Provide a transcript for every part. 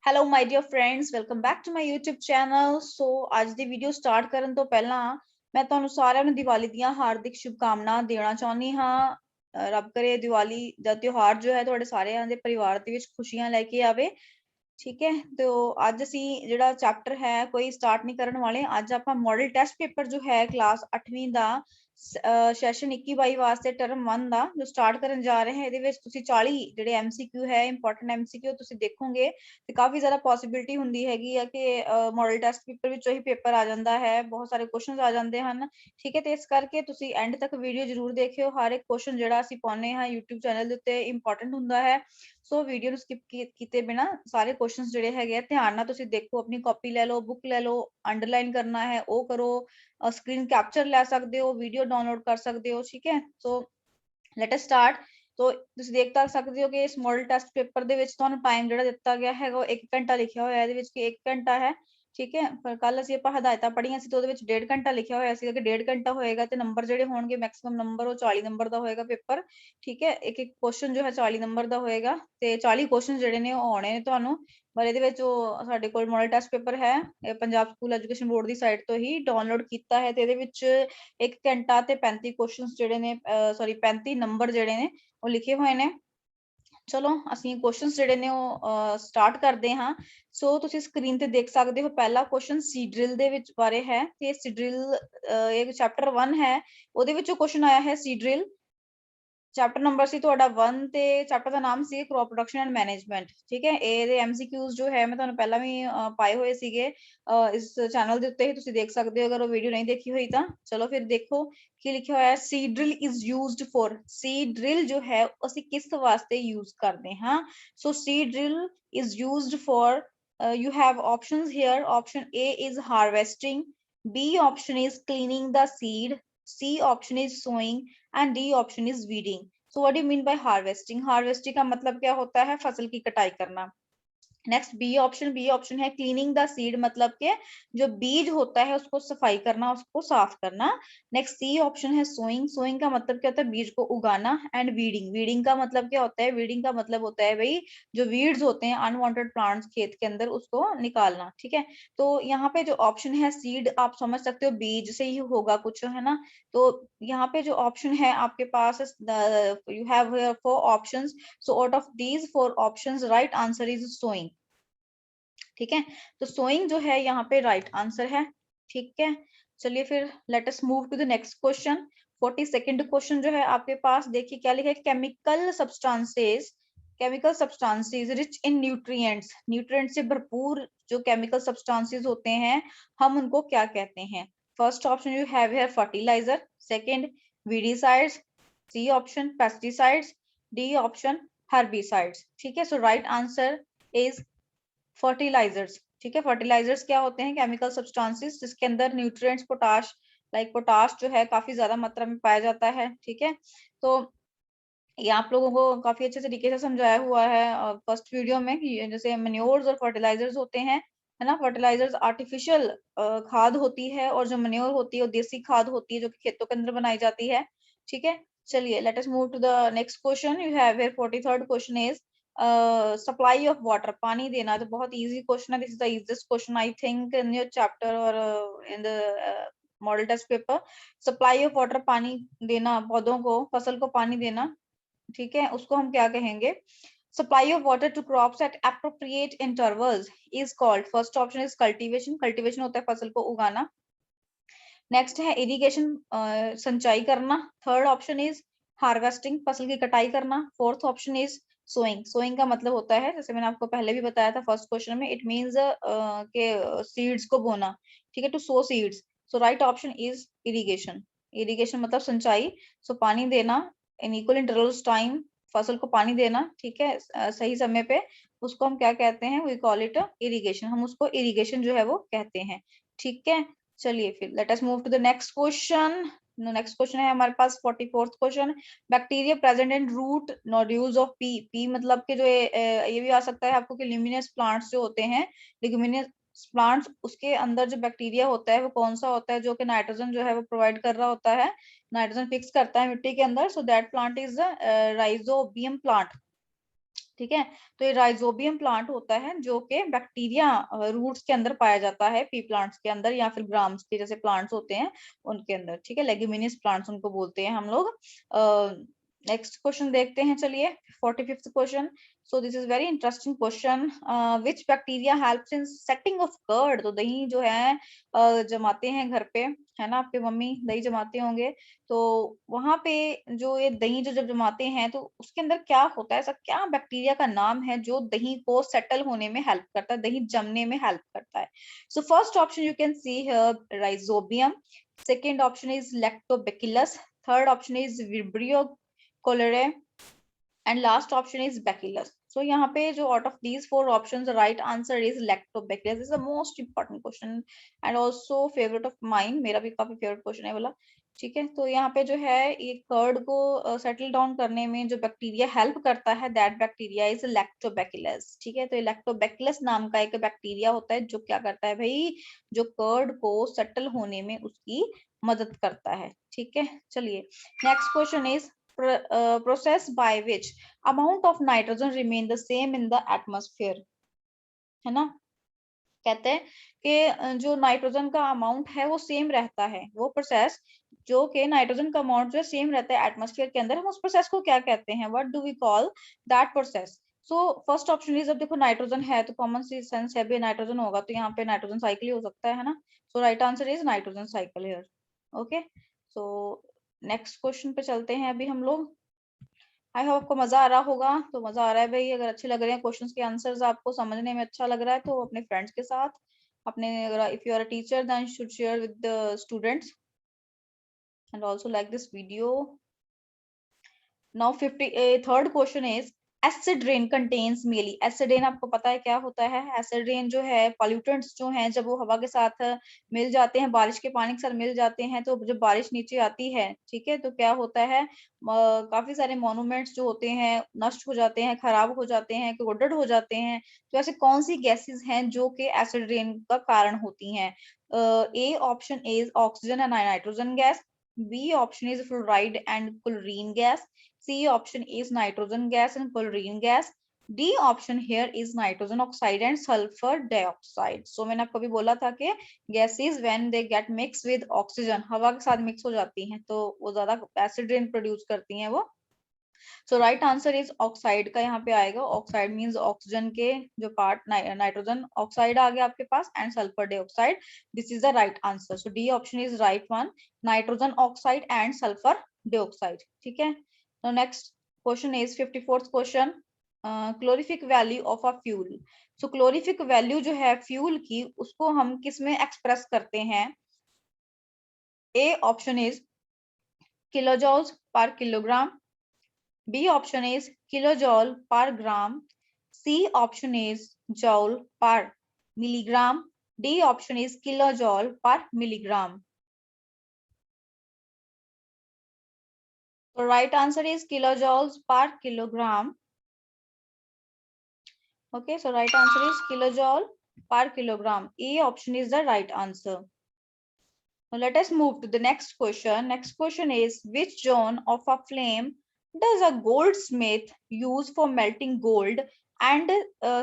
Hello my dear friends, welcome back to my YouTube channel. So ਅੱਜ ਦੀ video start ਕਰਨ ਤੋਂ ਪਹਿਲਾਂ ਮੈਂ ਤੁਹਾਨੂੰ ਸਾਰਿਆਂ ਨੂੰ ਦੀਵਾਲੀ ਦੀਆਂ ਹਾਰਦਿਕ ਸ਼ੁਭਕਾਮਨਾਵਾਂ ਦੇਣਾ ਚਾਹੁੰਦੀ ਹਾਂ। ਰੱਬ ਕਰੇ ਦੀਵਾਲੀ ਦਾ ਤਿਉਹਾਰ ਜੋ ਹੈ ਤੁਹਾਡੇ ਸਾਰਿਆਂ ਦੇ ਪਰਿਵਾਰ ਦੇ ਵਿੱਚ ਖੁਸ਼ੀਆਂ ਲੈ ਕੇ ਆਵੇ। ਠੀਕ ਹੈ, ਤੇ ਅੱਜ ਅਸੀਂ ਜਿਹੜਾ ਚੈਪਟਰ ਹੈ ਕੋਈ ਸਟਾਰਟ ਨਹੀਂ ਕਰਨ ਵਾਲੇ। ਅੱਜ ਆਪਾਂ ਮਾਡਲ ਟੈਸਟ ਪੇਪਰ ਜੋ ਹੈ ਕਲਾਸ 8ਵੀਂ ਦਾ ਸੈਸ਼ਨ 21-22 ਵਾਸਤੇ ਟਰਮ 1 ਦਾ ਜੋ ਸਟਾਰਟ ਕਰਨ ਜਾ ਰਹੇ ਹਾਂ। ਇਹਦੇ ਵਿੱਚ ਤੁਸੀਂ 40 ਜਿਹੜੇ MCQ ਹੈ ਇੰਪੋਰਟੈਂਟ MCQ ਤੁਸੀਂ ਦੇਖੋਗੇ ਤੇ ਕਾਫੀ ਜ਼ਿਆਦਾ ਪੋਸਿਬਿਲਿਟੀ ਹੁੰਦੀ ਹੈਗੀ ਆ ਕਿ ਮਾਡਲ ਟੈਸਟ ਪੇਪਰ ਵਿੱਚੋਂ ਹੀ ਪੇਪਰ ਆ ਜਾਂਦਾ ਹੈ, ਬਹੁਤ ਸਾਰੇ ਕੁਐਸਚਨਸ ਆ ਜਾਂਦੇ ਹਨ। ਠੀਕ ਹੈ, ਤੇ ਇਸ ਕਰਕੇ ਤੁਸੀਂ ਐਂਡ ਤੱਕ ਵੀਡੀਓ ਜ਼ਰੂਰ ਦੇਖਿਓ। ਹਰ ਇੱਕ ਕੁਐਸਚਨ ਜਿਹੜਾ ਅਸੀਂ ਪਾਉਂਦੇ ਹਾਂ YouTube ਚੈਨਲ ਦੇ ਉੱਤੇ ਇੰਪੋਰਟੈਂਟ ਹੁੰਦਾ ਹੈ। ਸੋ ਵੀਡੀਓ ਨੂੰ ਸਕਿਪ ਕੀਤੇ ਬਿਨਾ ਸਾਰੇ ਕੁਐਸਚਨਸ ਜਿਹੜੇ ਹੈਗੇ ਧਿਆਨ ਨਾਲ ਤੁਸੀਂ ਦੇਖੋ। ਆਪਣੀ ਕਾਪੀ ਲੈ ਲਓ, ਬੁੱਕ ਲੈ ਲਓ, ਅੰਡਰਲਾਈਨ ਕਰਨਾ ਹੈ ਉਹ ਕਰੋ, ਸਕਰੀਨ ਕੈਪਚਰ ਲੈ ਸਕਦੇ ਹੋ, ਵੀਡੀਓ ਡਾਊਨਲੋਡ ਕਰ ਸਕਦੇ ਹੋ। ਠੀਕ ਹੈ, ਸੋ ਲੈਟ ਅਸ ਸਟਾਰਟ। ਤੋ ਤੁਸੀਂ ਦੇਖ ਤਾਂ ਸਕਦੇ ਹੋ ਕਿ ਇਸ ਮਾਡਲ ਟੈਸਟ ਪੇਪਰ ਦੇ ਵਿੱਚ ਤੁਹਾਨੂੰ ਟਾਈਮ ਜਿਹੜਾ ਦਿੱਤਾ ਗਿਆ ਹੈਗਾ ਉਹ 1 ਘੰਟਾ ਲਿਖਿਆ ਹੋਇਆ ਇਹਦੇ ਵਿੱਚ ਕਿ 1 ਘੰਟਾ ਹੈ। ਠੀਕ ਹੈ, ਪਰ ਕੱਲ ਅਸੀਂ ਆਪਾਂ ਹਦਾਇਤਾਂ ਪੜ੍ਹੀਆਂ ਸੀ ਤੇ ਉਹਦੇ ਵਿੱਚ 1.5 ਘੰਟਾ ਲਿਖਿਆ ਹੋਇਆ ਸੀਗਾ ਕਿ 1.5 ਘੰਟਾ ਹੋਏਗਾ ਤੇ ਨੰਬਰ ਜਿਹੜੇ ਹੋਣਗੇ ਮੈਕਸਿਮਮ ਨੰਬਰ ਉਹ 40 ਨੰਬਰ ਦਾ ਹੋਏਗਾ ਪੇਪਰ। ਠੀਕ ਹੈ, ਇੱਕ ਕੁਐਸਚਨ ਜੋ ਹੈ 40 ਨੰਬਰ ਦਾ ਹੋਏਗਾ ਤੇ 40 ਕੁਐਸਚਨ ਜਿਹੜੇ ਨੇ ਉਹ ਆਉਣੇ ਨੇ ਤੁਹਾਨੂੰ। ਪਰ ਇਹਦੇ ਵਿੱਚ ਉਹ ਸਾਡੇ ਕੋਲ ਮਾਡਲ ਟੈਸਟ ਪੇਪਰ ਹੈ, ਇਹ ਪੰਜਾਬ ਸਕੂਲ ਐਜੂਕੇਸ਼ਨ ਬੋਰਡ ਦੀ ਸਾਈਟ ਤੋਂ ਹੀ ਡਾਊਨਲੋਡ ਕੀਤਾ ਹੈ ਤੇ ਇਹਦੇ ਵਿੱਚ 1 ਘੰਟਾ ਤੇ 35 ਕੁਐਸਚਨਸ ਜਿਹੜੇ ਨੇ 35 ਨੰਬਰ ਜਿਹੜੇ ਨੇ ਉਹ ਲਿਖੇ ਹੋਏ ਨੇ। ਚਲੋ ਅਸੀਂ ਕੁਐਸਚਨਸ ਜਿਹੜੇ ਨੇ ਉਹ ਸਟਾਰਟ ਕਰਦੇ ਹਾਂ। ਸੋ ਤੁਸੀਂ ਸਕਰੀਨ ਤੇ ਦੇਖ ਸਕਦੇ ਹੋ ਪਹਿਲਾ ਕੁਐਸਚਨ ਸੀ ਡਰਿਲ ਦੇ ਵਿੱਚ ਬਾਰੇ ਹੈ ਤੇ ਸੀ ਡਰਿਲ ਇਹ ਚੈਪਟਰ 1 ਹੈ, ਉਹਦੇ ਵਿੱਚੋਂ ਕੁਐਸਚਨ ਆਇਆ ਹੈ ਸੀ ਡਰਿਲ। ਚੈਪਟਰ ਨੰਬਰ ਸੀ ਤੁਹਾਡਾ 1 ਤੇ ਚੈਪਟਰ ਦਾ ਨਾਮ ਸੀ ਕ੍ਰੌਪ ਪ੍ਰੋਡਕਸ਼ਨ ਐਂਡ ਮੈਨੇਜਮੈਂਟ। ਠੀਕ ਹੈ, ਇਹਦੇ MCQs ਜੋ ਹੈ ਮੈਂ ਤੁਹਾਨੂੰ ਪਹਿਲਾਂ ਵੀ ਪਾਏ ਹੋਏ ਸੀਗੇ ਇਸ ਚੈਨਲ ਦੇ ਉੱਤੇ ਹੀ ਤੁਸੀਂ ਦੇਖ ਸਕਦੇ ਹੋ ਅਗਰ ਉਹ ਵੀਡੀਓ ਨਹੀਂ ਦੇਖੀ ਹੋਈ ਤਾਂ। ਚਲੋ ਫਿਰ ਦੇਖੋ ਕੀ ਲਿਖਿਆ ਹੋਇਆ ਹੈ। Seed drill is used for, seed drill ਜੋ ਹੈ ਅਸੀਂ ਕਿਸ ਵਾਸਤੇ ਯੂਜ਼ ਕਰਦੇ ਹਾਂ। So seed drill is used for you have options here. Option A is harvesting, B option is cleaning the seed, C option is sowing and D option is weeding. So what do you mean by harvesting? Harvesting का मतलब क्या होता है? फसल की कटाई करना। Next B option है क्लीनिंग द सीड, मतलब के जो बीज होता है उसको सफाई करना, उसको साफ करना। नेक्स्ट सी ऑप्शन है सोइंग, सोइंग का मतलब क्या होता है? बीज को उगाना। एंड वीडिंग, वीडिंग का मतलब क्या होता है? वीडिंग का मतलब होता है भाई जो वीड्स होते हैं अनवांटेड प्लांट्स खेत के अंदर उसको निकालना। ठीक है, तो यहाँ पे जो ऑप्शन है सीड आप समझ सकते हो बीज से ही होगा कुछ, है ना। तो यहाँ पे जो ऑप्शन है आपके पास you have 4 options. So out of these 4 options right answer is sowing. ठीक है, तो सोइंग जो है यहाँ पे राइट आंसर है। ठीक है, चलिए फिर let us move to the next question. 42nd question जो है आपके पास देखिए क्या लिखा है। Chemical substances, chemical substances rich in nutrients, nutrient से भरपूर जो केमिकल सब्सटेंसेस होते हैं हम उनको क्या कहते हैं। First option you have here fertiliser, second weedicides, C option pesticides, D option herbicides. ठीक है, so right answer is fertilisers. ठीक है, फर्टिलाइजर्स क्या होते हैं? केमिकल सब्सटेंसेस जिसके अंदर न्यूट्रिएंट्स पोटाश, लाइक पोटाश जो है काफी ज्यादा मात्रा में पाया जाता है। ठीक है, तो ये आप लोगों को काफी अच्छे तरीके से समझाया हुआ है फर्स्ट वीडियो में कि जैसे मैन्योर्स और फर्टिलाइजर्स होते हैं, है ना। फर्टिलाइजर्स आर्टिफिशियल खाद होती है और जो मैन्योर होती है वो देसी खाद होती है जो कि खेतों के अंदर बनाई जाती है। ठीक है, चलिए let us move to the next question. You have here 43rd question is supply of water, पानी देना। तो बहुत इजी क्वेश्चन है, this is the easiest question I think in your chapter और in the model test paper. Supply of water, पानी देना पौधों को, फसल को पानी देना। ठीक है, उसको हम क्या कहेंगे? Supply of water to crops at appropriate intervals is called, first option is cultivation, cultivation होता है फसल को उगाना। नेक्स्ट है इरिगेशन, सिंचाई करना। थर्ड ऑप्शन इज हार्वेस्टिंग, फसल की कटाई करना। Fourth option is sowing, sowing का मतलब होता है जैसे मैंने आपको पहले भी बताया था फर्स्ट क्वेश्चन में, इट मींस के सीड्स को बोना। ठीक है, to sow seeds. So right option is irrigation, irrigation मतलब सिंचाई। सो पानी देना इन इक्वल इंटरवल्स टाइम, फसल को पानी देना। ठीक है, सही समय पे, उसको हम क्या कहते हैं? वी कॉल इट इरिगेशन, हम उसको इरिगेशन जो है वो कहते हैं। ठीक है, चलिए फिर let us move to the next question. Next question है हमारे पास 44th question. Bacteria present in root nodules of pea, pea मतलब के जो ये भी आ सकता है आपको कि ल्यूमिनस प्लांट्स जो होते हैं, लेग्यूमिनस प्लांट्स, उसके अंदर जो बैक्टीरिया होता है वो कौन सा होता है जो कि नाइट्रोजन जो है वो प्रोवाइड कर रहा होता है, नाइट्रोजन फिक्स करता है मिट्टी के अंदर। So that plant is rhizobium plant. ठीक है। तो ये राइजोबियम प्लांट होता है जो कि बैक्टीरिया रूट्स के अंदर पाया जाता है, पी प्लांट्स के अंदर या फिर ग्राम्स के जैसे प्लांट्स होते हैं उनके अंदर। ठीक है, लेग्यूमिनियस प्लांट्स उनको बोलते हैं हम लोग। नेक्स्ट क्वेश्चन देखते हैं, चलिए 45th question. So this is very interesting question. Which bacteria helps in setting of curd? तो दही जो है जमाते हैं घर पे, है ना, आपके मम्मी दही जमाते होंगे। तो वहां पे जो ये दही जो जब जमाते हैं तो उसके अंदर क्या होता है, ऐसा क्या बैक्टीरिया का नाम है जो दही को सेटल होने में हेल्प करता है, दही जमने में हेल्प करता है? So first option you can see here rhizobium, second option is lactobacillus, third option is vibrio cholerae, and last option is bacillus. So यहाँ पे जो out of these four options right answer is lactobacillus. Is the most important question and also favourite of mine, मेरा भी काफी favourite question है वाला। ठीक है, तो यहाँ पे जो है ये कर्ड को सेटल डाउन करने में जो बैक्टीरिया हेल्प करता है, दैट बैक्टीरिया इज लैक्टोबैसिलस। ठीक है, तो ये लैक्टोबैसिलस नाम का एक बैक्टीरिया होता है जो क्या करता है भाई, जो कर्ड को सेटल होने में उसकी मदद करता है। ठीक है, चलिए next question is process by which amount of nitrogen remain the same in the atmosphere, है ना। कहते हैं कि जो नाइट्रोजन का अमाउंट है वो सेम रहता है, वो प्रोसेस जो कि नाइट्रोजन का अमाउंट जो सेम रहता है एटमॉस्फेयर के अंदर, हम उस प्रोसेस को क्या कहते हैं, what do we call that process? So first option is, अब देखो नाइट्रोजन है तो कॉमन सेंस है भी नाइट्रोजन होगा, तो यहाँ पे नाइट्रोजन साइकिल ही हो सकता है ना। So right answer is nitrogen cycle here. Okay, so next question पे चलते हैं अभी हम लोग। आई होप आपको मजा आ रहा होगा। तो मजा आ रहा है भाई, अगर अच्छे लग रहे हैं क्वेश्चंस के आंसर्स, आपको समझने में अच्छा लग रहा है, तो अपने फ्रेंड्स के साथ, अपने, अगर if you are a teacher then should share with the students and also like this video. Now 53rd question is acid rain contains mainly, acid rain आपको पता है क्या होता है? एसिड रेन जो है पॉल्यूटेंट्स जो हैं जब वो हवा के साथ मिल जाते हैं, बारिश के पानी के साथ मिल जाते हैं, तो जब बारिश नीचे आती है, ठीक है, तो क्या होता है, काफी सारे मॉन्यूमेंट्स जो होते हैं नष्ट हो जाते हैं, खराब हो जाते हैं, कोडेड हो जाते हैं। तो ऐसे कौन सी गैसेस हैं जो कि एसिड रेन का कारण होती हैं? A option is oxygen and nitrogen gas, B option is fluoride and chlorine gas, C option is nitrogen gas and chlorine gas. D option here is nitrogen oxide and sulfur dioxide. So मैंने आपको भी बोला था कि gases when they get mixed with oxygen, हवा के साथ mix हो जाती हैं तो वो ज्यादा एसिड रेन प्रोड्यूस करती हैं वो। सो राइट आंसर इज ऑक्साइड का यहाँ पे आएगा। ऑक्साइड मींस ऑक्सीजन के जो पार्ट, नाइट्रोजन ऑक्साइड आ गया आपके पास and sulphur dioxide. This is the right answer. So D option is right one, nitrogen oxide and sulphur dioxide. ठीक है, now next question is 54th question, calorific value of a fuel. So calorific value जो है fuel की, उसको हम किस में express करते हैं? ए ऑप्शन इज किलोजॉल्स पर kilogram, B option is kilojoule per gram, C option is joule per milligram, D option is kilojoule per milligram. The right answer is kilojoules per kilogram. Okay, so right answer is kilojoule per kilogram. A option is the right answer. Now let us move to the next question. Next question is, which zone of a flame does a goldsmith use for melting gold and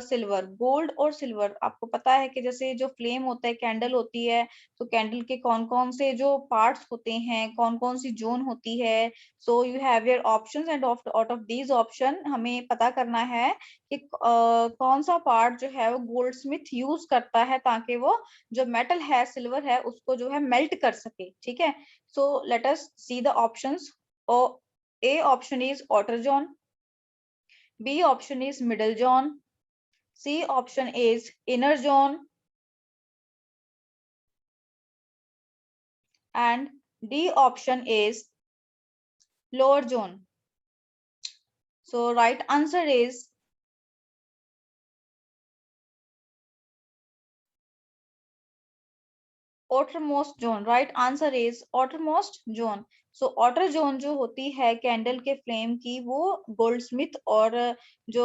silver? Gold और silver, आपको पता है कि जैसे जो flame होता है, candle होती है, तो कैंडल के कौन कौन से जो पार्ट्स होते हैं, कौन कौन सी जोन होती है। सो you have your options and out of these option हमें पता करना है कि कौन सा पार्ट जो है वो गोल्डस्मिथ यूज करता है ताकि वो जो मेटल है, सिल्वर है, उसको जो है मेल्ट कर सके। ठीक है, सो let us see the options. A option is outer zone, B option is middle zone, C option is inner zone, and D option is lower zone. So right answer is outermost zone. Right answer is outermost zone. So outer zone जो होती है candle के flame की, वो Goldsmith और जो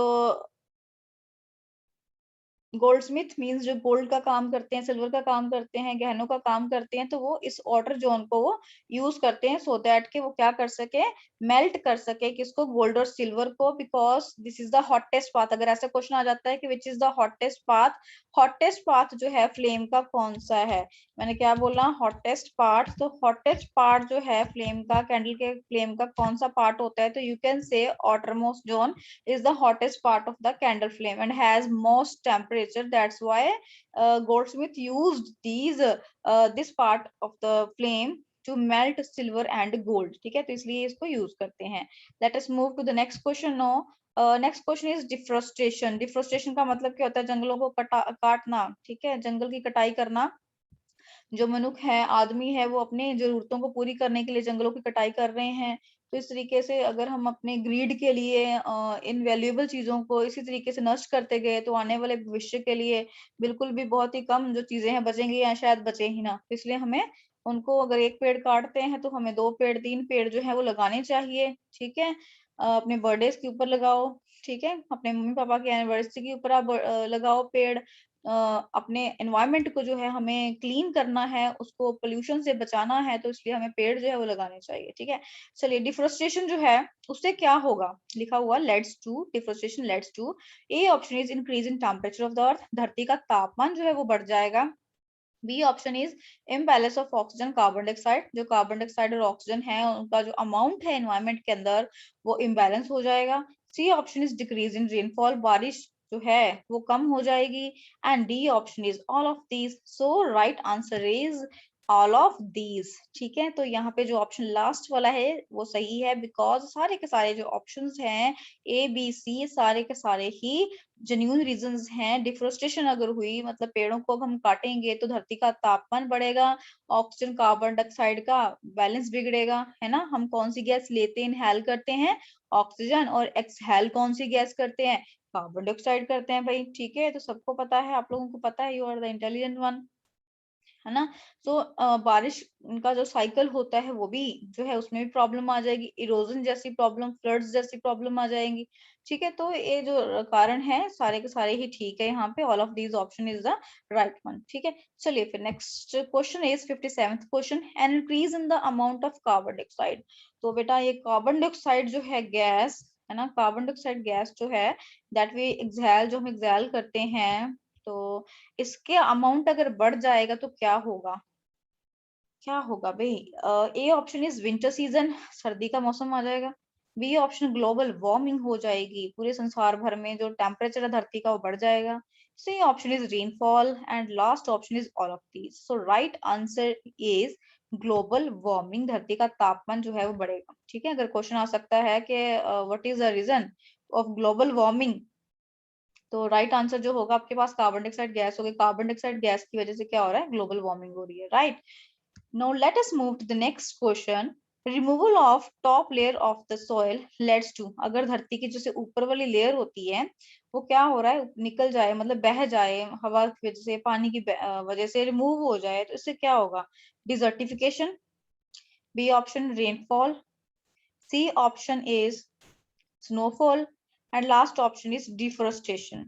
Goldsmith means जो gold का काम करते हैं, सिल्वर का काम करते हैं, गहनों का काम करते हैं, तो वो इस वाटर जोन को वो यूज करते हैं सो दैट के वो क्या कर सके, मेल्ट कर सके किसको, गोल्ड और सिल्वर को, because this is the hottest path. अगर ऐसा क्वेश्चन आ जाता है कि which is the hottest path जो है फ्लेम का कौन सा है, मैंने क्या बोला, हॉटेस्ट पार्ट। तो हॉटेस्ट पार्ट जो है फ्लेम का, कैंडल के फ्लेम का कौन सा पार्ट होता है, तो you can say outermost zone is the hottest part of the candle flame and has most temperature. That's why goldsmith used this part of the flame to melt silver and gold. ठीक है, तो इसलिए इसको use करते हैं। Let us move to the next question now. Next question is deforestation. Deforestation का मतलब क्या होता है, जंगलों को काटना, ठीक है, जंगल की कटाई करना। जो मनुष्य है, आदमी है, वो अपने जरूरतों को पूरी करने के लिए जंगलों की कटाई कर रहे हैं। तो इस तरीके से अगर हम अपने ग्रीड के लिए इन वैल्यूएबल चीजों को इसी तरीके से नष्ट करते गए तो आने वाले भविष्य के लिए बिल्कुल भी बहुत ही कम जो चीजें हैं बचेंगी या शायद बचे ही ना। तो इसलिए हमें उनको, अगर एक पेड़ काटते हैं तो हमें 2 पेड़ 3 पेड़ जो है वो लगाने चाहिए। ठीक है, अपने बर्थडे के ऊपर लगाओ, ठीक है, अपने मम्मी पापा की एनिवर्सरी के ऊपर आप लगाओ पेड़। अपने एनवायरनमेंट को जो है हमें क्लीन करना है, उसको पोल्यूशन से बचाना है, तो इसलिए हमें पेड़ जो है वो लगाने चाहिए। ठीक है, चलिए डिफोरेस्टेशन जो है उससे क्या होगा, लिखा हुआ leads to deforestation leads to, A option is increase in temperature of the earth, धरती का तापमान जो है वो बढ़ जाएगा। B option is imbalance of oxygen carbon dioxide, जो कार्बन डाइऑक्साइड और ऑक्सीजन है उनका जो अमाउंट है एनवायरनमेंट के अंदर वो इम्बैलेंस हो जाएगा। C option is decrease in rainfall, बारिश जो है वो कम हो जाएगी। And D option is all of these. So right answer is all of these. ठीक है, तो यहाँ पे जो ऑप्शन लास्ट वाला है वो सही है, बिकॉज सारे के सारे जो ऑप्शंस हैं ए बी सी सारे के सारे ही जेन्युइन रीजंस हैं। डिफोरेस्टेशन अगर हुई मतलब पेड़ों को अब हम काटेंगे तो धरती का तापमान बढ़ेगा, ऑक्सीजन कार्बन डाइऑक्साइड का बैलेंस बिगड़ेगा, है ना। हम कौन सी गैस लेते हैं, इनहेल करते हैं ऑक्सीजन, और एक्सहेल कौन सी गैस करते हैं, कार्बन डाइऑक्साइड करते हैं भाई। ठीक है, तो सबको पता है, आप लोगों को पता है, you are the intelligent one, है ना। तो बारिश का जो साइकिल होता है वो भी जो है उसमें भी प्रॉब्लम आ जाएगी, इरोजन जैसी प्रॉब्लम, फ्लड्स जैसी प्रॉब्लम आ जाएंगी। ठीक है, तो ये जो कारण है सारे के सारे ही ठीक है यहाँ पे, all of these option is the right one. ठीक है, चलिए फिर next question is 57th question, an increase in the amount of carbon dioxide. तो बेटा ये कार्बन डाइऑक्साइड जो है गैस, है ना, कार्बन डाइऑक्साइड गैस जो है दैट वी एक्सहेल, जो हम एक्सहेल करते हैं, तो इसके अमाउंट अगर बढ़ जाएगा तो क्या होगा, क्या होगा भाई। ए ऑप्शन इज विंटर सीजन, सर्दी का मौसम आ जाएगा। बी ऑप्शन ग्लोबल वार्मिंग हो जाएगी, पूरे संसार भर में जो टेम्परेचर है धरती का वो बढ़ जाएगा। C option is rainfall and last option is all of these. So right answer is global warming, धरती का तापमान जो है वो बढ़ेगा। ठीक है, अगर क्वेश्चन आ सकता है कि what is the reason of global warming, तो राइट आंसर जो होगा आपके पास कार्बन डाइऑक्साइड गैस होगी। कार्बन डाइऑक्साइड गैस की वजह से क्या हो रहा है, ग्लोबल वार्मिंग हो रही है, right. Now let us move to the next question, removal of top layer of the soil leads to, अगर धरती की जैसे ऊपर वाली लेयर होती है वो क्या हो रहा है, निकल जाए, मतलब बह जाए हवा की वजह से, पानी की वजह से रिमूव हो जाए, तो इससे क्या होगा, desertification. B option rainfall, C option is snowfall, and last option is deforestation.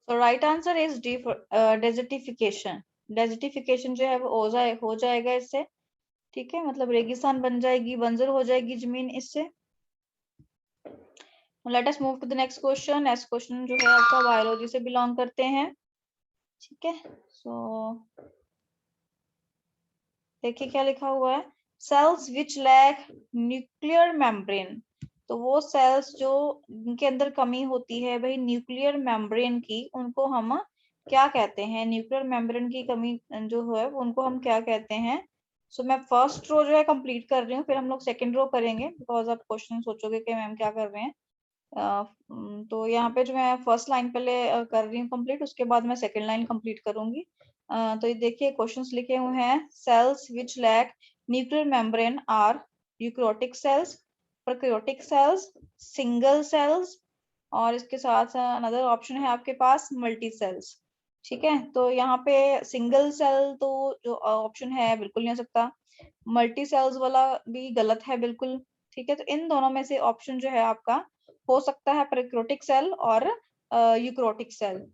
So right answer is desertification. desertification जो है वो हो जाएगा इससे। ठीक है, मतलब रेगिस्तान बन जाएगी, बंजर हो जाएगी जमीन इससे। Let us move to the next question. Next question जो है आपका बायोलॉजी से बिलोंग करते हैं। ठीक है, सो देखिए क्या लिखा हुआ है, cells which lack nuclear membrane. तो वो सेल्स जो इनके अंदर कमी होती है भाई न्यूक्लियर मेम्ब्रेन की, उनको हम क्या कहते हैं, न्यूक्लियर मेम्ब्रेन की कमी जो है उनको हम क्या कहते हैं। सो मैं फर्स्ट रो जो है कंप्लीट कर रही हूँ, फिर हम लोग सेकंड रो करेंगे, बिकॉज आप क्वेश्चन सोचोगे कि मैम क्या कर रहे हैं। तो यहाँ पे जो मैं फर्स्ट लाइन पहले कर रही हूँ कंप्लीट, उसके बाद मैं सेकंड लाइन कंप्लीट करूंगी। तो ये देखिए क्वेश्चंस लिखे हुए हैं, cells which lack nuclear membrane are eukaryotic cells, prokaryotic cells, single cells, और इसके साथ अनदर ऑप्शन है आपके पास मल्टी सेल्स। ठीक है, तो यहाँ पे सिंगल सेल तो जो ऑप्शन है बिल्कुल नहीं हो सकता, मल्टी सेल्स वाला भी गलत है बिल्कुल। ठीक है, तो इन दोनों में से ऑप्शन जो है आपका हो सकता है प्रोकैरियोटिक सेल और eukaryotic cell.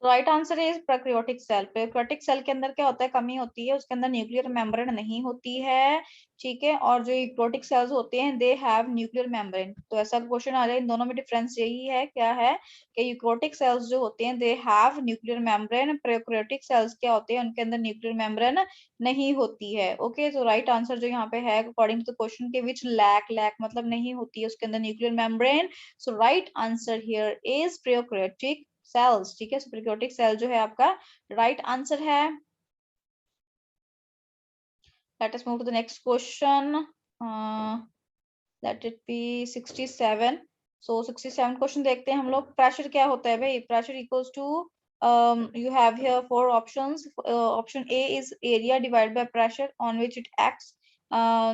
Right answer is prokaryotic cell. Prokaryotic cell के अंदर क्या होता है, कमी होती है, उसके अंदर न्यूक्लियर मेम्ब्रेन नहीं होती है, ठीक है। और जो यूकैरियोटिक सेल्स होते हैं दे हैव न्यूक्लियर मेम्ब्रेन। तो ऐसा क्वेश्चन आ जाए, इन दोनों में डिफरेंस यही है, क्या है कि यूकैरियोटिक सेल्स जो होते हैं they have nuclear membrane, prokaryotic cells क्या होते हैं उनके अंदर न्यूक्लियर मेम्ब्रेन नहीं होती है। ओके, तो राइट आंसर जो यहाँ पे है अकॉर्डिंग टू द क्वेश्चन के विच लैक मतलब नहीं होती है उसके अंदर nuclear membrane. So right answer here is prokaryotic cells, ठीक है। प्रोकैरियोटिक सेल जो है आपका राइट आंसर है। Let us move to the next question, let it be 67। So 67 question देखते हैं हम लोग। प्रेशर क्या होता है भाई, pressure equals to you have here four options. Option A is area divided by pressure on which it acts.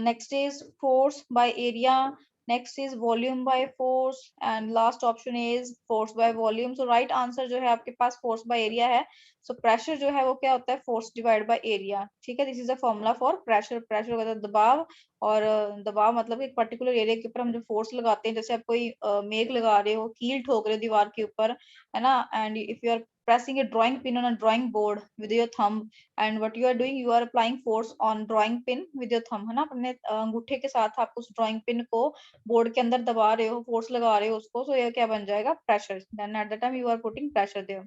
Next is force by area. Next is volume by force, and last option is force by volume. So right answer जो है आपके पास force by area है। So pressure जो है वो क्या होता है, force divided by area, ठीक है। This is the formula for pressure. pressure होता है दबाव, और दबाव मतलब एक पर्टिकुलर एरिया के ऊपर हम जो फोर्स लगाते हैं, जैसे आप कोई मेघ लगा रहे हो, कील ठोक रहे हो दीवार के ऊपर, है ना। And if you are pressing a drawing pin on a drawing board with your thumb, and what you are doing, you are applying force on drawing pin with your thumb, है ना। अपने अंगूठे के साथ आप उस drawing pin को board के अंदर दबा रहे हो, फोर्स लगा रहे हो उसको, तो ये क्या बन जाएगा, pressure. Then at the time you are putting pressure there.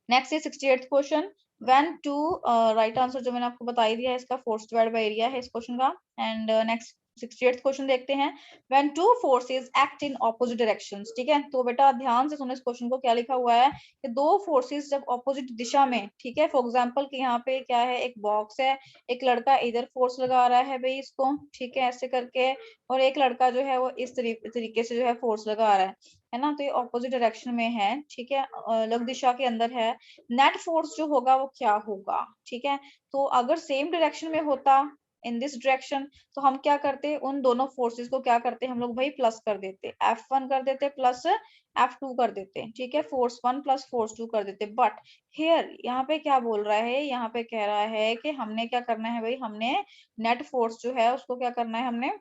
Next is 68th question. When to, right answer जो मैंने आपको बता ही दिया है इसका, फोर्स डिवाइड बाय एरिया है इस क्वेश्चन का। एंड नेक्स्ट 68th क्वेश्चन देखते हैं। When two forces act in opposite directions, ठीक है। तो बेटा ध्यान से सुनो इस क्वेश्चन को, क्या लिखा हुआ है कि दो फोर्सेस जब ऑपोजिट दिशा में, ठीक है। फॉर एग्जांपल कि यहाँ पे क्या है, एक बॉक्स है, एक लड़का इधर फोर्स लगा रहा है भाई इसको, ठीक है, ऐसे करके, और एक लड़का जो है वो इस तरीके से जो है फोर्स लगा रहा है ना। तो ये ऑपोजिट डायरेक्शन में है, ठीक है, अलग दिशा के अंदर है। नेट फोर्स जो होगा वो क्या होगा, ठीक है। तो अगर सेम डायरेक्शन में होता, इन दिस डायरेक्शन, तो हम क्या करते, उन दोनों फोर्सेस को क्या करते हम लोग भाई, प्लस कर देते, F1 कर देते प्लस F2 कर देते, ठीक है, फोर्स 1 प्लस फोर्स 2 कर देते। बट हियर यहाँ पे क्या बोल रहा है, यहाँ पे कह रहा है कि हमने क्या करना है भाई, हमने नेट फोर्स जो है उसको क्या करना है, हमने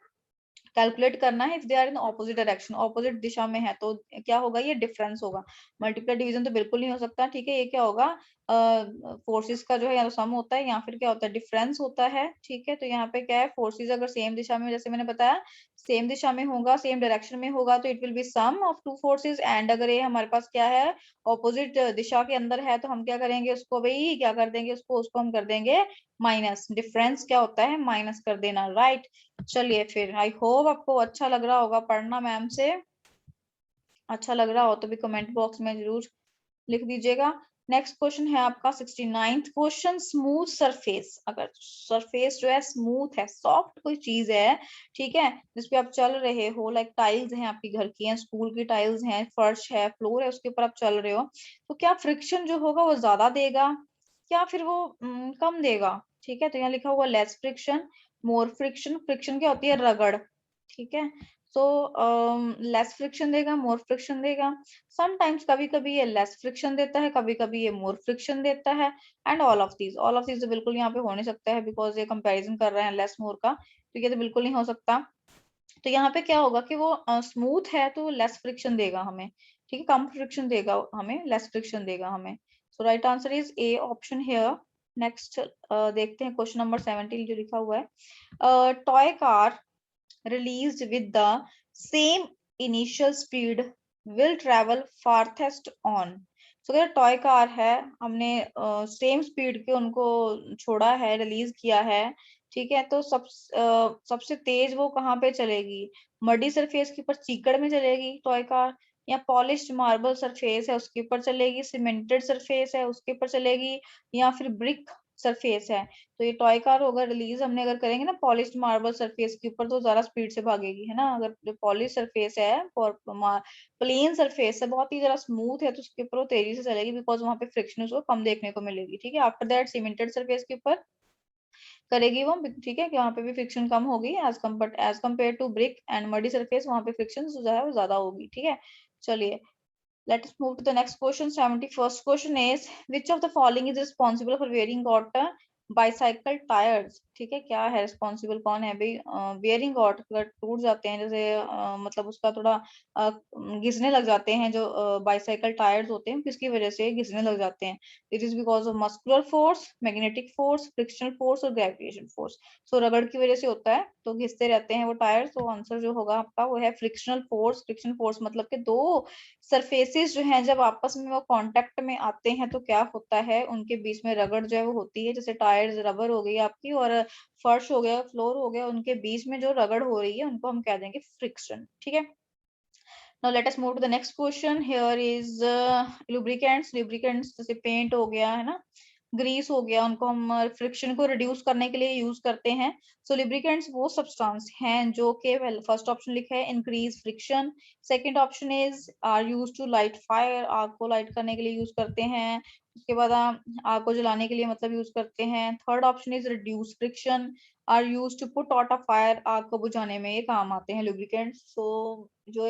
कैलकुलेट करना है। If they are in opposite direction, opposite दिशा में है, तो क्या होगा, ये डिफरेंस होगा। मल्टीप्लाई डिवीजन तो बिल्कुल नहीं हो सकता, ठीक है। ये क्या होगा, फोर्सेस का जो है या तो सम होता है या फिर क्या होता है, डिफरेंस होता है, ठीक है। तो यहाँ पे क्या है, फोर्सेस अगर सेम दिशा में, जैसे मैंने बताया, सेम दिशा में होगा, सेम डायरेक्शन में होगा, तो it will be sum of two forces. And अगर ये हमारे पास क्या है, ऑपोजिट दिशा के अंदर है, तो हम क्या करेंगे उसको भाई, क्या कर देंगे उसको हम कर देंगे माइनस। डिफरेंस क्या होता है, माइनस कर देना, राइट। चलिए फिर, आई होप आपको अच्छा लग रहा होगा पढ़ना मैम से। अच्छा लग रहा हो तो भी कमेंट बॉक्स में जरूर लिख दीजिएगा। नेक्स्ट क्वेश्चन है आपका 69th क्वेश्चन। स्मूथ सरफेस, अगर सरफेस जो है स्मूथ है, सॉफ्ट कोई चीज है, ठीक है, जिसपे आप चल रहे हो, लाइक टाइल्स हैं आपकी घर की हैं, स्कूल की टाइल्स हैं, फर्श है, फ्लोर है, उसके ऊपर आप चल रहे हो, तो क्या फ्रिक्शन जो होगा वो ज्यादा देगा या फिर वो कम देगा, ठीक है। तो यहाँ लिखा हुआ लेस फ्रिक्शन, मोर फ्रिक्शन। फ्रिक्शन क्या होती है, रगड़, ठीक है। तो लेस फ्रिक्शन देगा, मोर फ्रिक्शन देगा। समटाइम्स कभी कभी ये लेस फ्रिक्शन देता है, कभी कभी ये मोर फ्रिक्शन देता है। एंड ऑल ऑफ दीज तो बिल्कुल यहाँ पे हो नहीं सकता है, बिकॉज ये कंपैरिजन कर रहे हैं लेस मोर का, तो ये तो बिल्कुल नहीं हो सकता। तो यहाँ पे क्या होगा कि वो स्मूथ है तो लेस फ्रिक्शन देगा हमें, ठीक है, कम फ्रिक्शन देगा हमें, लेस फ्रिक्शन देगा हमें। So right answer is A option here. Next देखते हैं क्वेश्चन नंबर 17 जो लिखा हुआ है। Toy car released with the same initial speed will travel farthest on। so अगर टॉय कार है, हमने सेम स्पीड के उनको छोड़ा है, रिलीज किया है, ठीक है, तो सबसे तेज वो कहाँ पे चलेगी, मडी सरफेस के ऊपर, चीकड़ में चलेगी टॉय कार, या पॉलिश्ड मार्बल सरफेस है उसके ऊपर चलेगी, सीमेंटेड सरफेस है उसके ऊपर चलेगी, या फिर ब्रिक सरफेस है। तो ये टॉय कार होगा, रिलीज हमने अगर करेंगे ना पॉलिश्ड मार्बल सरफेस के ऊपर, तो ज्यादा स्पीड से भागेगी, है ना। अगर जो पॉलिश सरफेस है और प्लेन सरफेस है, बहुत ही जरा स्मूथ है, तो उसके ऊपर वो तेजी से चलेगी, बिकॉज वहां पे फ्रिक्शन उसको कम देखने को मिलेगी, ठीक है। आफ्टर दैट सीमेंटेड सरफेस के ऊपर करेगी वो, ठीक है, कि वहां पे भी फ्रिक्शन कम होगी, as compare to brick and muddy surface, वहां पे फ्रिक्शन जो है वो ज्यादा होगी, ठीक है। चलिए, let us move to the next question। 71st question is which of the following is responsible for wearing water bicycle tyres, ठीक है, क्या है रिस्पॉन्सिबल, कौन है भाई, बियरिंग रॉड अगर टूट जाते हैं, जैसे मतलब उसका थोड़ा घिसने लग जाते हैं, जो बाईसाइकिल टायर्स होते हैं किसकी वजह से घिसने लग जाते हैं, it is because of muscular force, magnetic force, frictional force और ग्रेविटेशन फोर्स। सो रगड़ की वजह से होता है, तो घिसते रहते हैं वो टायर। तो आंसर जो होगा आपका वो है फ्रिक्शनल फोर्स। फ्रिक्शनल फोर्स मतलब कि दो सरफेसेस जो हैं जब आपस में वो कांटेक्ट में आते हैं तो क्या होता है, उनके बीच में रगड़ जो है वो होती है, जैसे टायर्स रबर हो गई आपकी और फर्श हो गया, फ्लोर हो गया, उनके बीच में जो रगड़ हो रही है उनको हम कह देंगे फ्रिक्शन, ठीक है। Now let us move to the next question. Here is lubricants. Lubricants जैसे पेंट हो गया है ना, ग्रीस हो गया, उनको हम फ्रिक्शन को रिड्यूस करने के लिए यूज करते हैं। सो lubricants वो सब्सटेंस हैं जो कि फर्स्ट ऑप्शन लिखा है increase friction, second option is are use to light fire, आग को लाइट करने के लिए यूज करते हैं, उसके बाद आग को जलाने के लिए मतलब यूज करते हैं, third option is reduce friction, are use to put out a fire, आग को बुझाने में ये काम आते हैं lubricants। सो जो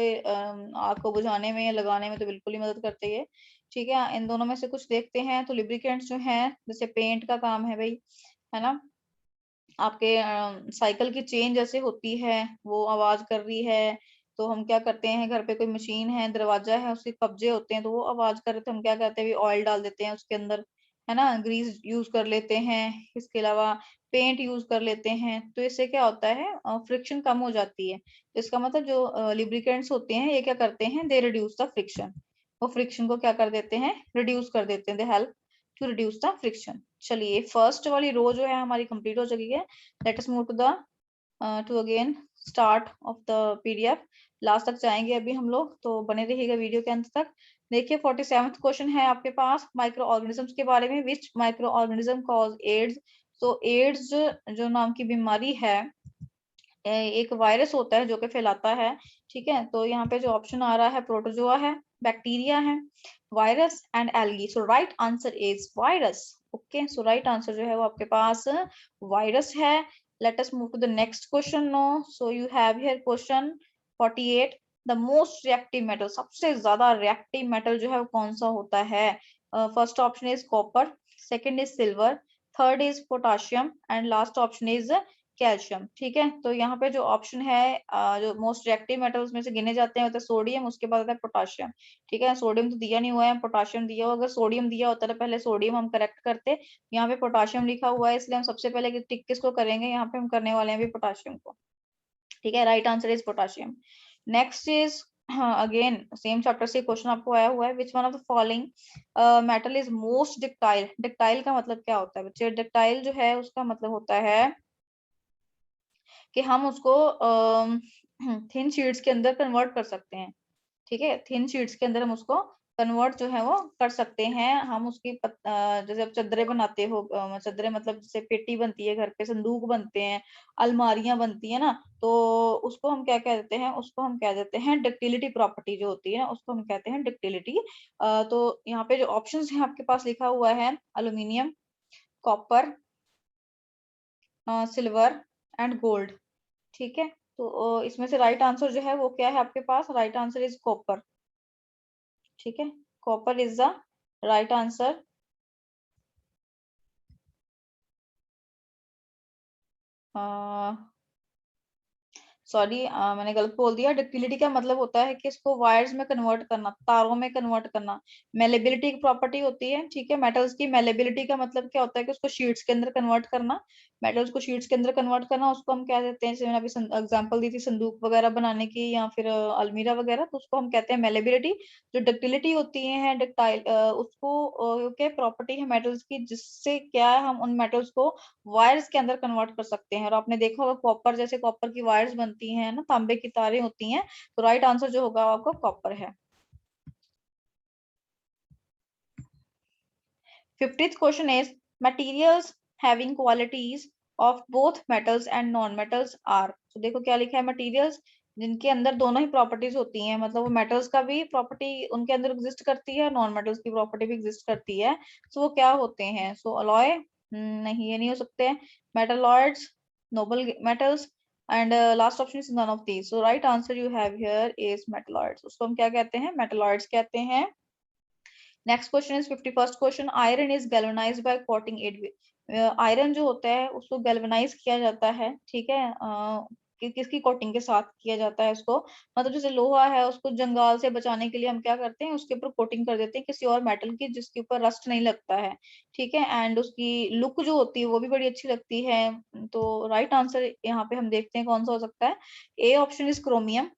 आग को बुझाने में या लगाने में तो बिल्कुल ही मदद करते हैं, ठीक है। इन दोनों में से कुछ देखते हैं। तो lubricants जो है जैसे पेंट का काम है भाई, है ना, आपके साइकिल की चेन जैसे होती है वो आवाज कर रही है, तो हम क्या करते हैं, घर पे कोई मशीन है, दरवाजा है, उसके कब्जे होते हैं तो वो आवाज कर रहे थे, हम क्या करते हैं, ऑयल डाल देते हैं उसके अंदर, है ना, ग्रीस यूज कर लेते हैं, इसके अलावा पेंट यूज कर लेते हैं, तो इससे क्या होता है, फ्रिक्शन कम हो जाती है। तो इसका मतलब जो लिब्रिकेंट्स होते हैं ये क्या करते हैं, दे रिड्यूस द फ्रिक्शन, वो फ्रिक्शन को क्या कर देते हैं, रिड्यूस कर देते हैं, they help to reduce the friction. चलिए फर्स्ट वाली रो जो है हमारी कंप्लीट हो चुकी है। Let us move to the to again start of the PDF. Last तक जाएंगे अभी हम लोग, तो बने रहिएगा वीडियो के अंत तक। देखिए 47th क्वेश्चन है आपके पास माइक्रो ऑर्गेनिजम्स के बारे में, विच माइक्रो ऑर्गेनिज्म कॉज एड्स। तो एड्स जो नाम की बीमारी है, एक वायरस होता है जो कि फैलाता है, ठीक है। तो यहाँ पे जो ऑप्शन आ रहा है प्रोटोजोआ है, बैक्टीरिया है, virus and algae. So right answer is virus. Okay, so right answer जो है वो आपके पास वायरस है। Let us move to the next question no. So you have here question 48, the most reactive metal, सबसे ज्यादा reactive metal जो है वो कौन सा होता है। First option is copper, second is silver, third is potassium and last option is calcium, ठीक है। तो यहाँ पे जो ऑप्शन है जो मोस्ट रिएक्टिव मेटल्स में से गिने जाते हैं होता है सोडियम, उसके बाद आता है पोटाशियम, ठीक है। सोडियम तो दिया नहीं हुआ है, पोटाशियम दिया हुआ, अगर सोडियम दिया होता तो पहले सोडियम हम करेक्ट करते, यहाँ पे पोटाशियम लिखा हुआ है इसलिए हम सबसे पहले टिक किसको करेंगे, यहाँ पे हम करने वाले हैं भी पोटाशियम को, ठीक है। Right answer is potassium. Next is again same chapter से क्वेश्चन आपको आया हुआ है, which one of the following metal is most ductile. Ductile का मतलब क्या होता है बच्चे, डक्टाइल जो है उसका मतलब होता है कि हम उसको थिन शीट्स के अंदर कन्वर्ट कर सकते हैं, ठीक है। थिन शीट्स के अंदर हम उसको कन्वर्ट जो है वो कर सकते हैं। हम उसकी जैसे आप चादरें बनाते हो, चादरें मतलब जैसे पेटी बनती है घर पे, संदूक बनते हैं, अलमारियां बनती है ना, तो उसको हम क्या कह देते हैं, उसको हम कह देते हैं डक्टिलिटी प्रॉपर्टी जो होती है ना, उसको हम कहते हैं डक्टिलिटी। तो यहाँ पे जो ऑप्शंस है आपके पास लिखा हुआ है aluminium, copper, silver and gold, ठीक है। तो इसमें से राइट आंसर जो है वो क्या है आपके पास, राइट आंसर इज कॉपर, ठीक है। Copper is the right answer. Sorry मैंने गलत बोल दिया। डक्टिलिटी का मतलब होता है कि इसको वायर्स में कन्वर्ट करना, तारों में कन्वर्ट करना। मेलेबिलिटी की प्रॉपर्टी होती है, ठीक है। मेटल्स की मेलेबिलिटी का मतलब क्या होता है कि उसको शीट्स के अंदर कन्वर्ट करना, मेटल्स को शीट्स के अंदर कन्वर्ट करना, उसको हम क्या कहते हैं, जैसे मैंने अभी एग्जांपल दी थी संदूक वगैरह बनाने की या फिर अलमीरा वगैरह, तो उसको हम कहते हैं मेलेबिलिटी। जो डक्टिलिटी होती है डक्टाइल, उसको क्या प्रॉपर्टी है मेटल्स की, जिससे क्या है हम उन मेटल्स को वायर्स के अंदर कन्वर्ट कर सकते हैं। और आपने देखा होगा कॉपर, जैसे कॉपर की वायर्स बनती हैं ना, तांबे की तारें होती हैं, तो राइट आंसर जो होगा आपको कॉपर है। 50th question is materials having qualities of both metals and non metals are. तो देखो क्या लिखा है, मटेरियल्स जिनके अंदर दोनों ही प्रॉपर्टीज होती हैं, मतलब वो मेटल्स का भी प्रॉपर्टी उनके अंदर एग्जिस्ट करती है, नॉन मेटल्स की प्रॉपर्टी भी एग्जिस्ट करती है। सो वो क्या होते हैं, सो अलॉय नहीं, ये नहीं हो सकते, metalloids, noble metals and last option is none of these. So right answer you have here is metalloids, उसको हम क्या कहते हैं, मेटलॉइड्स कहते हैं। Next question is 51st question. Iron is galvanized by coating it iron जो होता है उसको गैल्वेनाइज किया जाता है, ठीक है, किसकी कोटिंग के साथ किया जाता है उसको, मतलब जैसे लोहा है उसको जंगाल से बचाने के लिए हम क्या करते हैं, उसके ऊपर कोटिंग कर देते हैं किसी और मेटल की जिसके ऊपर रस्ट नहीं लगता है, ठीक है, एंड उसकी लुक जो होती है वो भी बड़ी अच्छी लगती है। तो राइट आंसर यहाँ पे हम देखते हैं कौन सा हो सकता है। A option is chromium,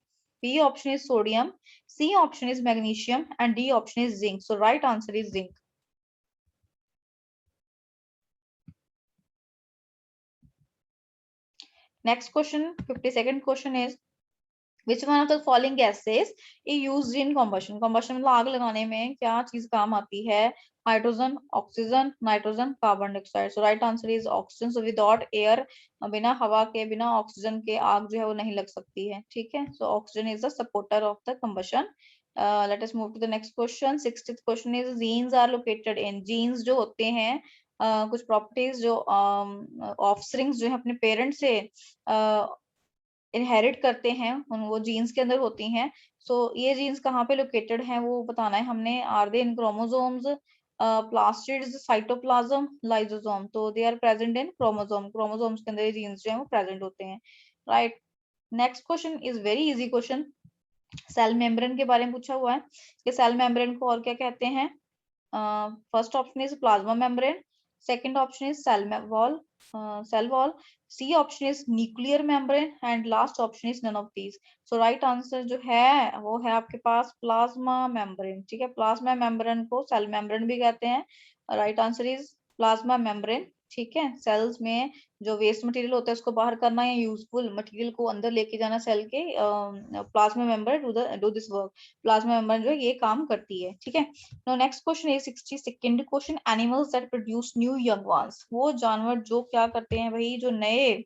B option is sodium, C option is magnesium and D option is zinc. So right answer is zinc. Next question, 52nd question is which one of the following gases is used in combustion? combustion मतलब आग लगाने में क्या चीज काम आती है? Hydrogen, oxygen, nitrogen, carbon dioxide. So right answer is oxygen. So without air, बिना हवा के, बिना ऑक्सीजन के आग जो है वो नहीं लग सकती है, ठीक है। So oxygen is the supporter of the combustion. Let us move to the next question. 60th question is genes are located in, genes जो होते हैं कुछ प्रॉपर्टीज जो ऑफस्प्रिंग्स जो है अपने पेरेंट से इनहेरिट करते हैं उन वो जीन्स के अंदर होती हैं। सो ये जीन्स कहाँ पे लोकेटेड हैं वो बताना है हमने। Are they in chromosomes, plastids, cytoplasm, lysosome. तो they are present in chromosome, chromosomes के अंदर ये जीन्स जो है वो प्रेजेंट होते हैं, right. Next question is very easy question. Cell membrane के बारे में पूछा हुआ है कि सेल मेम्ब्रेन को और क्या कहते हैं। First option is plasma membrane, second option is cell wall, C option is nuclear membrane and last option is none of these. So right answer जो है वो है आपके पास प्लाज्मा मेम्ब्रेन, ठीक है। प्लाज्मा मेम्ब्रेन को सेल मेम्ब्रेन भी कहते हैं। Right answer is plasma membrane, ठीक है। सेल्स में जो वेस्ट मटेरियल होता है उसको बाहर करना या यूजफुल मटेरियल को अंदर लेके जाना सेल के, plasma membrane do this work. Plasma membrane जो है ये काम करती है, ठीक है। Now next question is 62nd question. Animals that produce new young ones. वो जानवर जो क्या करते हैं भाई, जो नए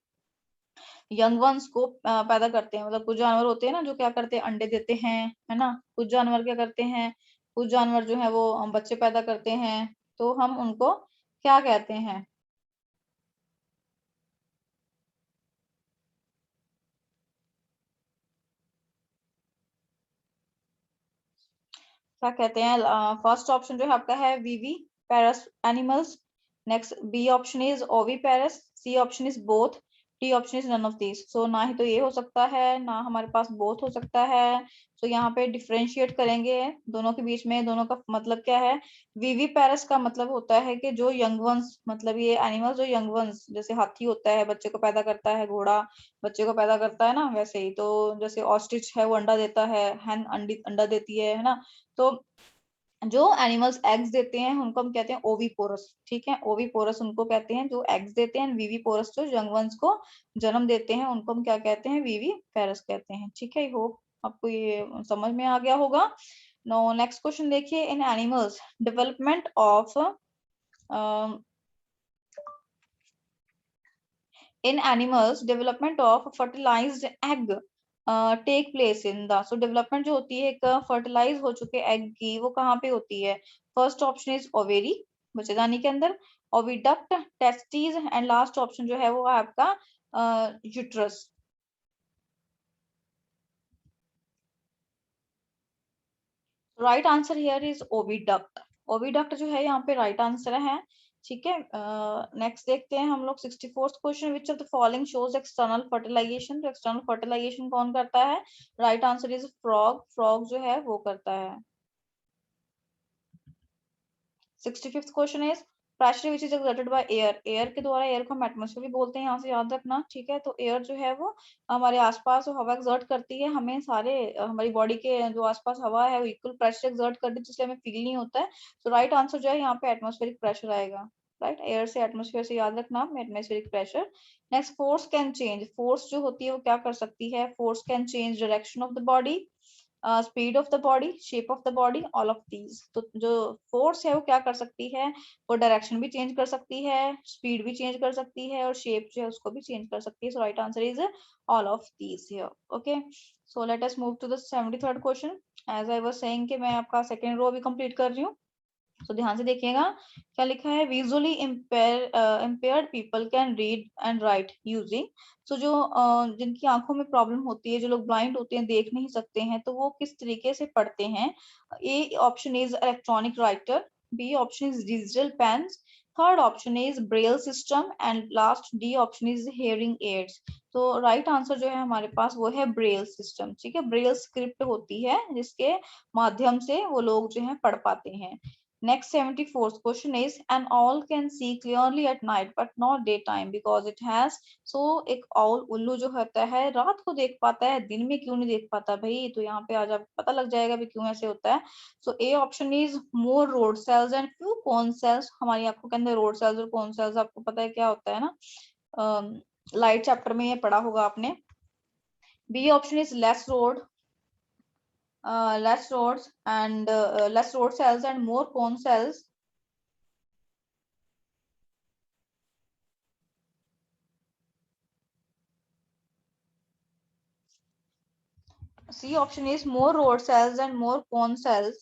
यंग वंस को पैदा करते हैं। मतलब कुछ जानवर होते हैं ना जो क्या करते हैं, अंडे देते हैं, है ना। कुछ जानवर क्या करते हैं, कुछ जानवर जो है वो बच्चे पैदा करते हैं। तो हम उनको क्या कहते हैं? क्या कहते हैं? फर्स्ट ऑप्शन जो है आपका है viviparous animals. Next B option is oviparous, C option is both, D option is none of this. So ना ही तो ये हो सकता है ना हमारे पास बोथ हो सकता है। सो यहाँ पे डिफरेंशिएट करेंगे दोनों के बीच में, दोनों का मतलब क्या है। वीवी पैरस का मतलब होता है कि जो यंग वंस, मतलब ये एनिमल जो यंग वंस, जैसे हाथी होता है बच्चे को पैदा करता है, घोड़ा बच्चे को पैदा करता है ना, वैसे ही। तो जैसे ऑस्ट्रिच है वो अंडा देता है, हैन अंडी अंडा देती है ना। तो जो एनिमल्स एग्स देते हैं उनको हम कहते हैं ओवीपोरस, ठीक है। ओवीपोरस उनको कहते हैं जो एग्स देते हैं। वीवीपोरस जो यंग वंस को जन्म देते हैं उनको हम क्या कहते हैं, वीवीपेरस कहते हैं, ठीक है। होप आपको ये समझ में आ गया होगा। नो नेक्स्ट क्वेश्चन देखिए। In animals development of in animals development of fertilized egg take place in the. So development जो होती है एक फर्टिलाइज हो चुके एग की, वो कहाँ पे होती है? फर्स्ट ऑप्शन इज ओवेरी, बच्चेदानी के अंदर, oviduct, testis and last option जो है वो आपका uterus. Right answer here is oviduct. Oviduct जो है यहाँ पे राइट आंसर है, ठीक है। नेक्स्ट देखते हैं हम लोग 64th question. Which of the following shows external fertilisation. तो एक्सटर्नल फर्टिलाइजेशन कौन करता है? Right answer is frog, frog जो है वो करता है। 65th question is pressure which is exerted by air. Air के द्वारा, एयर को हम एटमॉस्फेयर भी बोलते हैं, यहाँ से याद रखना, ठीक है। तो एयर जो है वो हमारे आसपास हवा एक्सर्ट करती है, हमें सारे हमारी बॉडी के जो आसपास हवा है वो इक्वल प्रेशर एक्सर्ट करती है, जिससे हमें फील नहीं होता है। तो राइट आंसर जो है यहाँ पे एटमॉस्फेरिक प्रेशर आएगा, राइट। एयर से एटमॉस्फेयर से याद रखना atmospheric pressure. Next force can change. Force जो होती है वो क्या कर सकती है? Force can change direction of the body, speed of the body, shape of the body, all of these. तो जो फोर्स है वो क्या कर सकती है? वो डायरेक्शन भी चेंज कर सकती है, स्पीड भी चेंज कर सकती है और शेप जो है उसको भी चेंज कर सकती है। So right answer is all of these here, okay. So let us move to the 73rd question. As I was saying कि मैं आपका सेकंड रो अभी कंप्लीट कर रही हूँ, तो ध्यान से देखिएगा क्या लिखा है। Visually impaired people can read and write using. So जो जिनकी आंखों में प्रॉब्लम होती है, जो लोग ब्लाइंड होते हैं, देख नहीं सकते हैं, तो वो किस तरीके से पढ़ते हैं? A option is electronic writer, B option is digital pens, third option is Braille system and last D option is hearing aids. तो राइट आंसर जो है हमारे पास वो है ब्रेल सिस्टम। ठीक है, ब्रेल स्क्रिप्ट होती है जिसके माध्यम से वो लोग जो है पढ़ पाते हैं। Next 74th question is an owl can see clearly at night but not day time because it has. So एक ऑल उल्लू जो होता है रात को देख पाता है, दिन में क्यों नहीं देख पाता भाई? तो यहाँ पे आज आपको पता लग जाएगा भी क्यों ऐसे होता है। So A option is more rod cells and few cone cells. हमारी आंखों के अंदर रोड सेल्स और कोन सेल्स आपको पता है क्या होता है ना, लाइट चैप्टर में ये पढ़ा होगा आपने। B option is less rods and less rod cells and more cone cells. C option is more rod cells and more cone cells.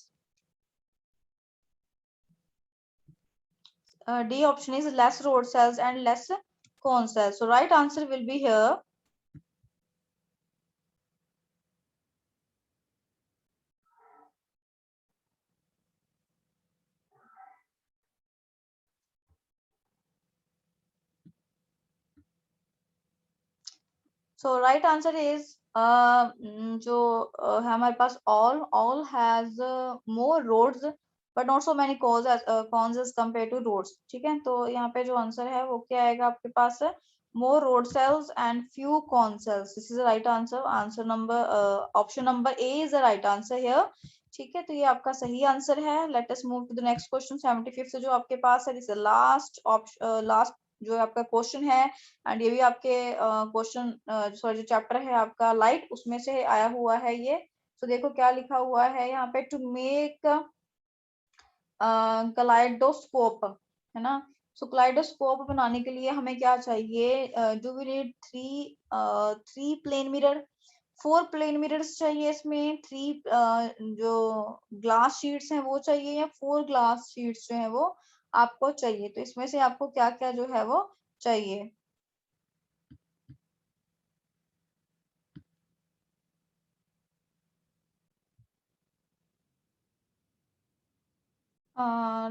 D option is less rod cells and less cone cells. So right answer will be here. So right answer is जो है हमारे पास all has more rods but not so many cones as compared to rods। ठीक है, तो यहाँ पे जो answer है वो क्या आएगा आपके पास है more road cells and few cone cells। This is the right answer। Answer number option number A is the right answer here। ठीक है, तो ये आपका सही आंसर है। Let us move to the next question 75th जो आपके पास है। This is last option last जो आपका क्वेश्चन है एंड ये भी आपके क्वेश्चन सॉरी जो चैप्टर है आपका लाइट उसमें से आया हुआ है ये। तो देखो क्या लिखा हुआ है यहाँ पे, टू मेक कलाइडोस्कोप, है ना। सो कलाइडोस्कोप बनाने के लिए हमें क्या चाहिए? Do we need three plane mirror, 4 plane mirrors चाहिए इसमें, 3 जो ग्लास शीट्स हैं वो चाहिए या 4 ग्लास शीट्स जो है वो आपको चाहिए? तो इसमें से आपको क्या क्या जो है वो चाहिए?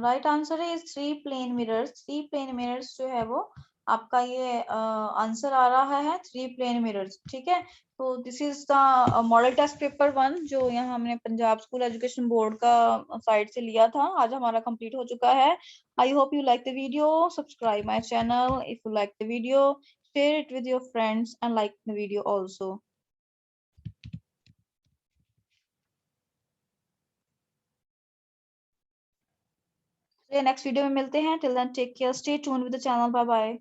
राइट आंसर है 3 प्लेन मिरर्स। 3 प्लेन मिरर्स जो है वो आपका ये आंसर आ रहा है 3 प्लेन मिरर्स। ठीक है, तो this is the model test paper 1 जो यहाँ हमने पंजाब स्कूल एजुकेशन बोर्ड का साइट से लिया था, आज हमारा कंप्लीट हो चुका है। I hope you like the video. Subscribe my channel if you like the video, share it with your friends and like the video also. Next video में मिलते हैं। Till then take care, stay tuned with the channel, bye bye.